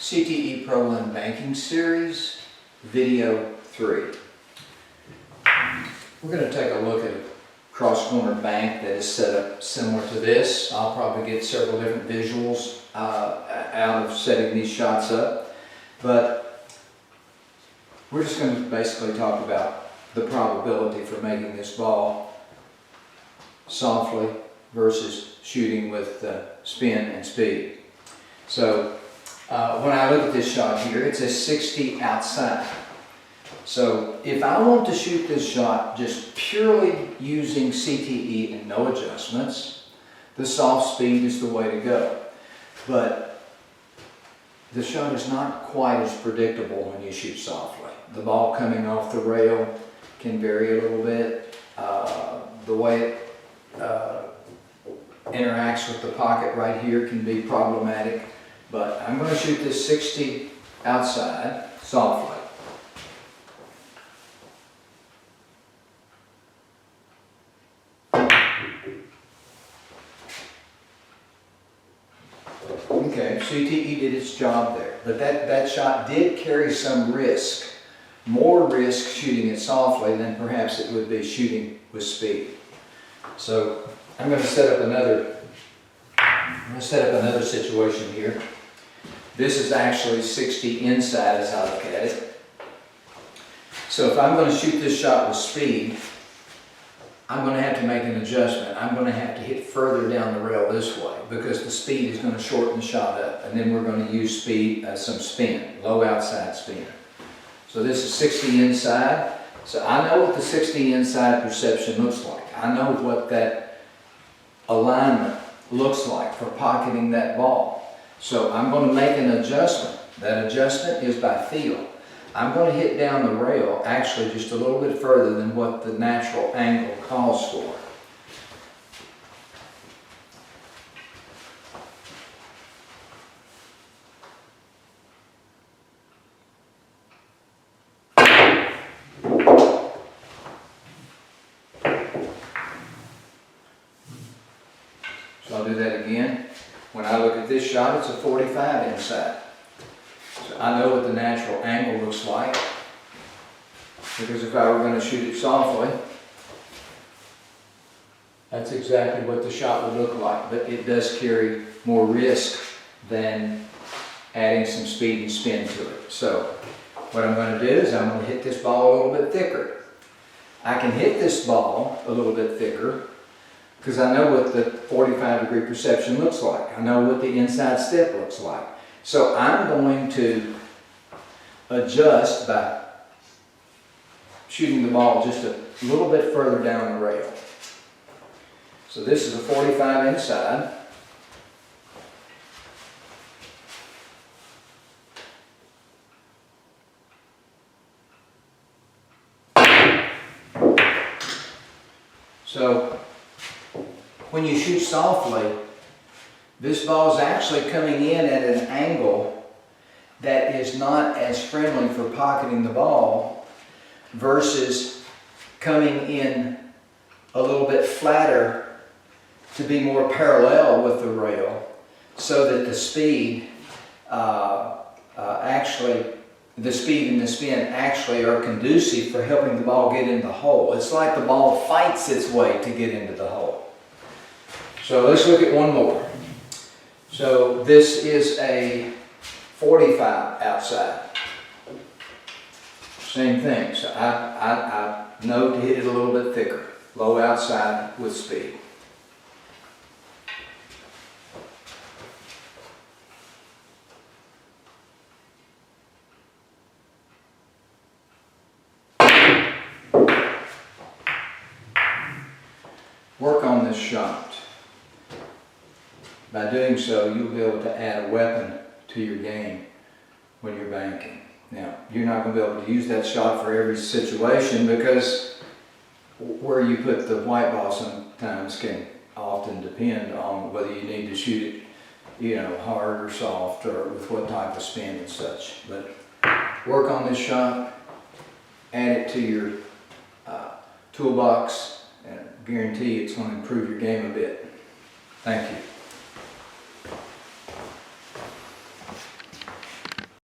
CTE Pro 1 Banking Series, Video 3. We're going to take a look at a cross-corner bank that is set up similar to this. I'll probably get several different visuals out of setting these shots up, but we're just going to basically talk about the probability for making this ball softly versus shooting with spin and speed. So when I look at this shot here, it says 60 outside. So if I want to shoot this shot just purely using CTE and no adjustments, the soft speed is the way to go. But the shot is not quite as predictable when you shoot softly. The ball coming off the rail can vary a little bit. The way it interacts with the pocket right here can be problematic. But I'm going to shoot this 60 outside softly. Okay, CTE did its job there, but that shot did carry some risk, more risk shooting it softly than perhaps it would be shooting with speed. So I'm going to set up another situation here. This is actually 60 inside as I look at it. So if I'm going to shoot this shot with speed, I'm going to have to make an adjustment. I'm going to have to hit further down the rail this way because the speed is going to shorten the shot up. And then we're going to use speed, some spin, low outside spin. So this is 60 inside. So I know what the 60 inside perception looks like. I know what that alignment looks like for pocketing that ball. So I'm going to make an adjustment. That adjustment is by feel. I'm going to hit down the rail actually just a little bit further than what the natural angle calls for. So I'll do that again. When I look at this shot, it's a 45 inside. So I know what the natural angle looks like, because if I were going to shoot it softly, that's exactly what the shot would look like. But it does carry more risk than adding some speed and spin to it. So what I'm going to do is I'm going to hit this ball a little bit thicker. I can hit this ball a little bit thicker because I know what the 45-degree perception looks like. I know what the inside step looks like. So I'm going to adjust by shooting the ball just a little bit further down the rail. So this is a 45 inside. So when you shoot softly, this ball is actually coming in at an angle that is not as friendly for pocketing the ball versus coming in a little bit flatter to be more parallel with the rail so that the speed the speed and the spin actually are conducive for helping the ball get in the hole. It's like the ball fights its way to get into the hole. So let's look at one more. So this is a 45 outside. Same thing. So I know to hit it a little bit thicker. Low outside with speed. Work on this shot. By doing so, you'll be able to add a weapon to your game when you're banking. Now, you're not going to be able to use that shot for every situation because where you put the white ball sometimes can often depend on whether you need to shoot it, hard or soft or with what type of spin and such. But work on this shot, add it to your toolbox, and I guarantee it's going to improve your game a bit. Thank you.